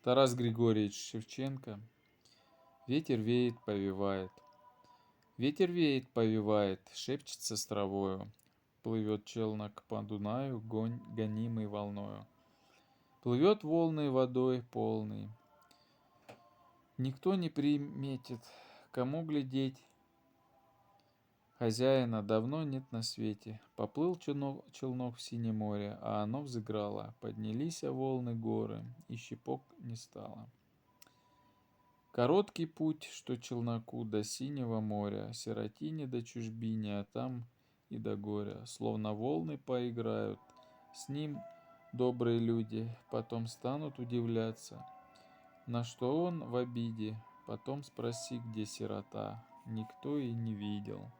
Тарас Григорьевич Шевченко. Ветер веет, повевает. Ветер веет, повевает, шепчется с травою. Плывет челнок по Дунаю, гонимый волною. Плывет волной водой полный. Никто не приметит, кому глядеть. Хозяина давно нет на свете. Поплыл челнок в синее море, а оно взыграло. Поднялись волны горы, и щепок не стало. Короткий путь, что челноку до синего моря, сиротине до чужбине, а там и до горя. Словно волны поиграют, с ним добрые люди потом станут удивляться, на что он в обиде. Потом спроси, где сирота, никто и не видел.